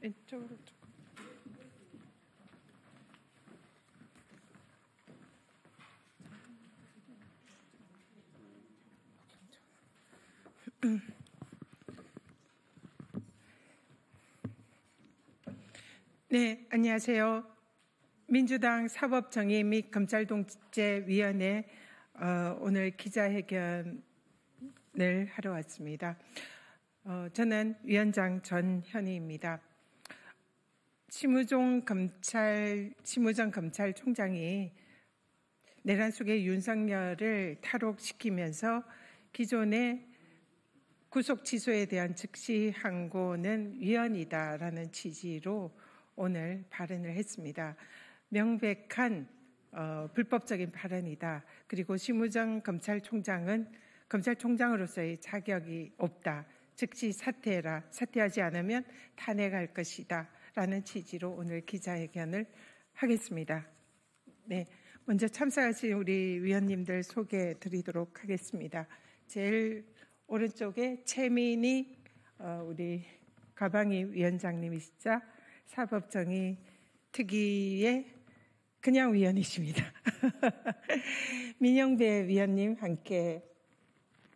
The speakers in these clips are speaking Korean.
왼쪽으로 조금. 네, 안녕하세요. 민주당 사법정의 및 검찰독재위원회 오늘 기자회견을 하러 왔습니다. 저는 위원장 전현희입니다. 심우정 검찰총장이 내란 속의 윤석열을 탈옥시키면서 기존의 구속 취소에 대한 즉시 항고는 위헌이다라는 취지로 오늘 발언을 했습니다. 명백한 불법적인 발언이다. 그리고 심우정 검찰총장은 검찰총장으로서의 자격이 없다. 즉시 사퇴하지 않으면 탄핵할 것이다. 라는 취지로 오늘 기자회견을 하겠습니다. 네, 먼저 참석하신 우리 위원님들 소개해 드리도록 하겠습니다. 제일 오른쪽에 최민희 우리 가방이 위원장님이시자 사법정의 특위의 그냥 위원이십니다. 민영배 위원님 함께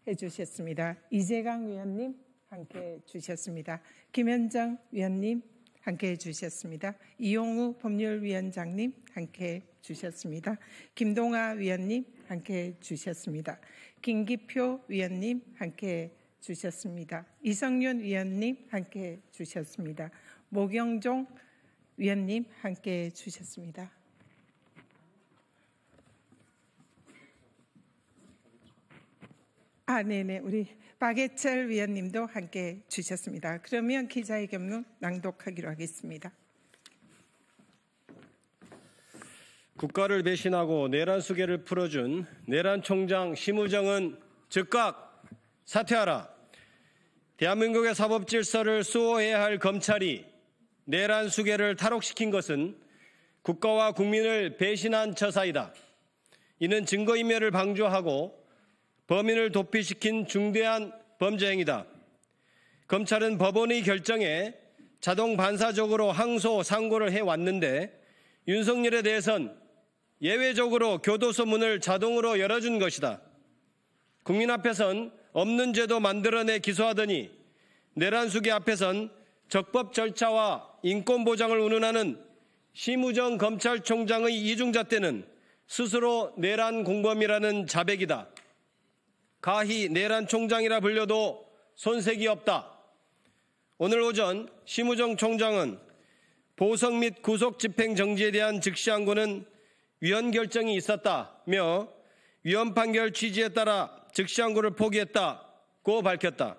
해주셨습니다. 이재강 위원님 함께 해주셨습니다. 김현정 위원님 함께 해주셨습니다. 이용우 법률위원장님 함께 해주셨습니다. 김동아 위원님 함께 해주셨습니다. 김기표 위원님 함께 해주셨습니다. 이성윤 위원님 함께 해주셨습니다. 모경종 위원님 함께 해주셨습니다. 네네, 우리 박예철 위원님도 함께 주셨습니다. 그러면 기자회견문 낭독하기로 하겠습니다. 국가를 배신하고 내란 수괴를 풀어준 내란 총장 심우정은 즉각 사퇴하라. 대한민국의 사법 질서를 수호해야 할 검찰이 내란 수괴를 탈옥시킨 것은 국가와 국민을 배신한 처사이다. 이는 증거인멸을 방조하고 범인을 도피시킨 중대한 범죄 행위다. 검찰은 법원의 결정에 자동 반사적으로 항소, 상고를 해왔는데 윤석열에 대해선 예외적으로 교도소 문을 자동으로 열어준 것이다. 국민 앞에선 없는 죄도 만들어내 기소하더니 내란 수괴 앞에선 적법 절차와 인권 보장을 운운하는 심우정 검찰총장의 이중잣대는 스스로 내란 공범이라는 자백이다. 가히 내란 총장이라 불려도 손색이 없다. 오늘 오전 심우정 총장은 보석 및 구속 집행 정지에 대한 즉시 항고는 위헌 결정이 있었다며 위헌 판결 취지에 따라 즉시 항고를 포기했다고 밝혔다.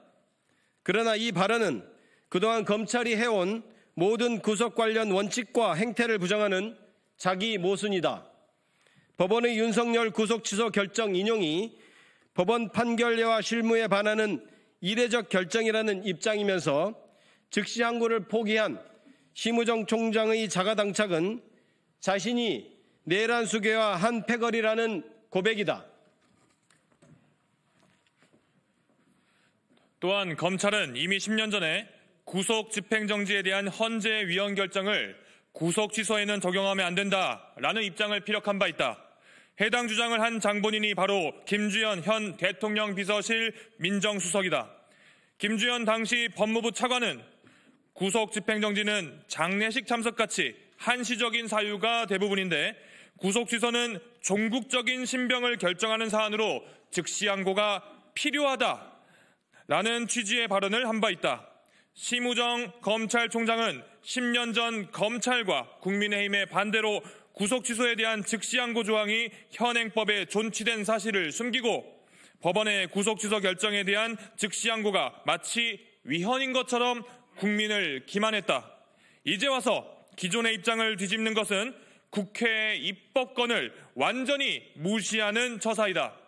그러나 이 발언은 그동안 검찰이 해온 모든 구속 관련 원칙과 행태를 부정하는 자기 모순이다. 법원의 윤석열 구속 취소 결정 인용이 법원 판결례와 실무에 반하는 이례적 결정이라는 입장이면서 즉시 항고를 포기한 심우정 총장의 자가당착은 자신이 내란 수괴와 한 패거리라는 고백이다. 또한 검찰은 이미 10년 전에 구속 집행정지에 대한 헌재 위헌 결정을 구속 취소에는 적용하면 안 된다라는 입장을 피력한 바 있다. 해당 주장을 한 장본인이 바로 김주현 현 대통령 비서실 민정수석이다. 김주현 당시 법무부 차관은 구속 집행정지는 장례식 참석같이 한시적인 사유가 대부분인데 구속 취소는 종국적인 신병을 결정하는 사안으로 즉시 항고가 필요하다라는 취지의 발언을 한 바 있다. 심우정 검찰총장은 10년 전 검찰과 국민의힘의 반대로 구속 취소에 대한 즉시 항고 조항이 현행법에 존치된 사실을 숨기고 법원의 구속 취소 결정에 대한 즉시 항고가 마치 위헌인 것처럼 국민을 기만했다. 이제 와서 기존의 입장을 뒤집는 것은 국회의 입법권을 완전히 무시하는 처사이다.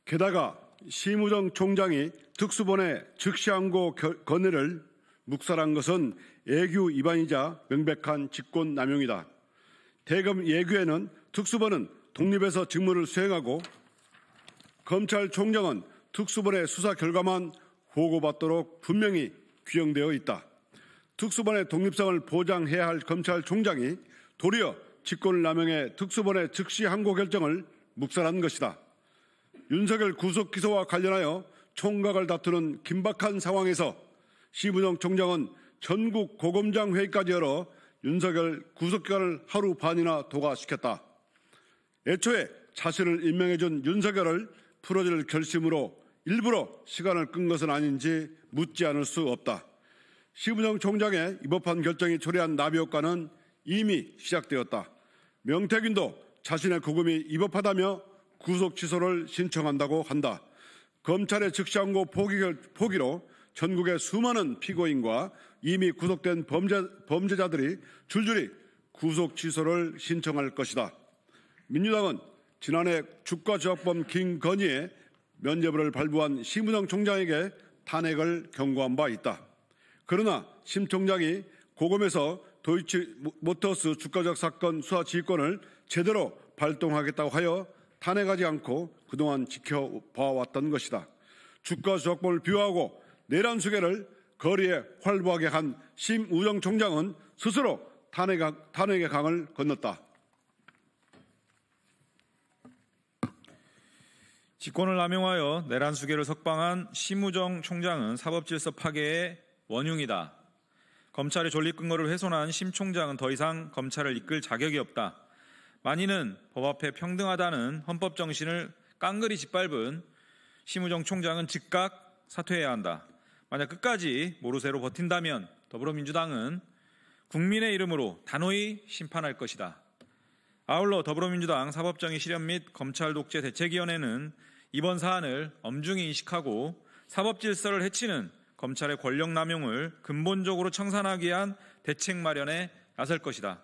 게다가 심우정 총장이 특수본의 즉시 항고 건의를 묵살한 것은 예규 위반이자 명백한 직권남용이다. 대검 예규에는 특수본은 독립해서 직무를 수행하고 검찰총장은 특수본의 수사 결과만 보고받도록 분명히 규정되어 있다. 특수본의 독립성을 보장해야 할 검찰총장이 도리어 직권을 남용해 특수본의 즉시 항고 결정을 묵살한 것이다. 윤석열 구속 기소와 관련하여 총각을 다투는 긴박한 상황에서 심우정 총장은 전국 고검장 회의까지 열어 윤석열 구속기간을 하루 반이나 도과시켰다. 애초에 자신을 임명해준 윤석열을 풀어줄 결심으로 일부러 시간을 끈 것은 아닌지 묻지 않을 수 없다. 심우정 총장의 위법한 결정이 초래한 나비 효과는 이미 시작되었다. 명태균도 자신의 구금이 위법하다며 구속 취소를 신청한다고 한다. 검찰의 즉시항고 포기로 전국의 수많은 피고인과 이미 구속된 범죄자들이 줄줄이 구속 취소를 신청할 것이다. 민주당은 지난해 주가조합범 김건희의 면죄부를 발부한 심우정 총장에게 탄핵을 경고한 바 있다. 그러나 심 총장이 고검에서 도이치모터스 주가조작 사건 수사 지휘권을 제대로 발동하겠다고 하여 탄핵하지 않고 그동안 지켜봐왔던 것이다. 주가조작범을 비호하고 내란 수계를 거리에 활보하게 한 심우정 총장은 스스로 탄핵의 강을 건넜다. 직권을 남용하여 내란 수계를 석방한 심우정 총장은 사법질서 파괴의 원흉이다. 검찰의 존립 근거를 훼손한 심 총장은 더 이상 검찰을 이끌 자격이 없다. 만인은 법 앞에 평등하다는 헌법 정신을 깡그리 짓밟은 심우정 총장은 즉각 사퇴해야 한다. 만약 끝까지 모르쇠로 버틴다면 더불어민주당은 국민의 이름으로 단호히 심판할 것이다. 아울러 더불어민주당 사법정의 실현 및 검찰 독재 대책위원회는 이번 사안을 엄중히 인식하고 사법질서를 해치는 검찰의 권력 남용을 근본적으로 청산하기 위한 대책 마련에 나설 것이다.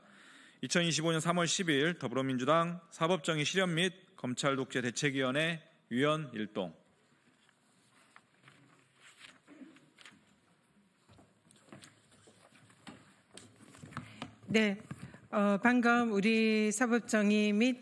2025년 3월 10일 더불어민주당 사법정의 실현 및 검찰 독재 대책위원회 위원 일동. 네, 방금 우리 사법정의 및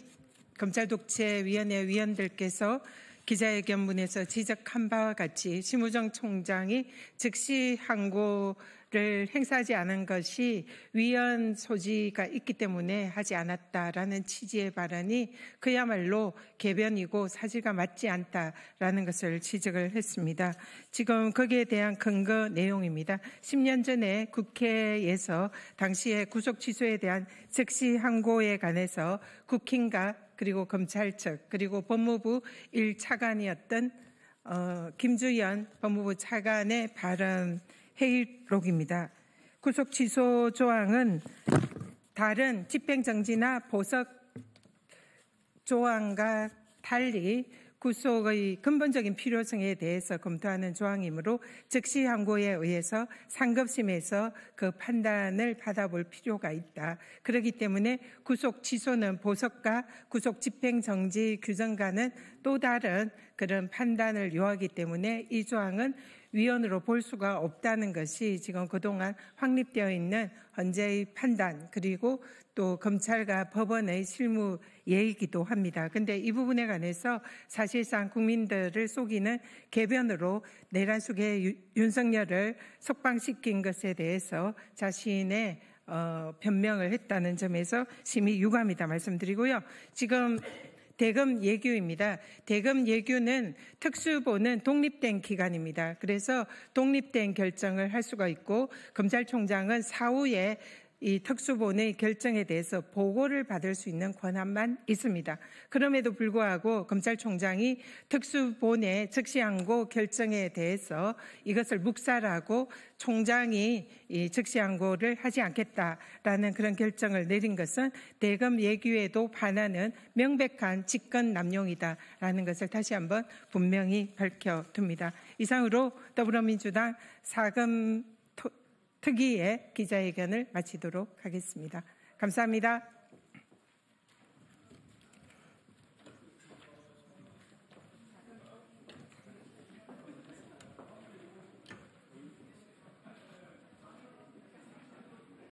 검찰독재위원회 위원들께서 기자회견문에서 지적한 바와 같이 심우정 총장이 즉시 항고를 행사하지 않은 것이 위헌 소지가 있기 때문에 하지 않았다라는 취지의 발언이 그야말로 개변이고 사실과 맞지 않다라는 것을 지적을 했습니다. 지금 거기에 대한 근거 내용입니다. 10년 전에 국회에서 당시에 구속 취소에 대한 즉시 항고에 관해서 국힘과 그리고 검찰 측 그리고 법무부 1차관이었던 김주연 법무부 차관의 발언 회의록입니다. 구속 취소 조항은 다른 집행정지나 보석 조항과 달리 구속의 근본적인 필요성에 대해서 검토하는 조항이므로 즉시 항고에 의해서 상급심에서 그 판단을 받아볼 필요가 있다. 그렇기 때문에 구속 취소는 보석과 구속 집행정지 규정과는 또 다른 그런 판단을 요하기 때문에 이 조항은 위헌으로 볼 수가 없다는 것이 지금 그동안 확립되어 있는 헌재의 판단 그리고 또 검찰과 법원의 실무 예이기도 합니다. 그런데 이 부분에 관해서 사실상 국민들을 속이는 개변으로 내란 속에 윤석열을 석방시킨 것에 대해서 자신의 변명을 했다는 점에서 심히 유감이다 말씀드리고요. 지금 대검 예규입니다. 대검 예규는 특수본은 독립된 기관입니다. 그래서 독립된 결정을 할 수가 있고 검찰총장은 사후에 이 특수본의 결정에 대해서 보고를 받을 수 있는 권한만 있습니다. 그럼에도 불구하고 검찰총장이 특수본의 즉시항고 결정에 대해서 이것을 묵살하고 총장이 이 즉시항고를 하지 않겠다라는 그런 결정을 내린 것은 대검 예규에도 반하는 명백한 직권 남용이다라는 것을 다시 한번 분명히 밝혀둡니다. 이상으로 더불어민주당 사금 특위의 기자회견을 마치도록 하겠습니다. 감사합니다.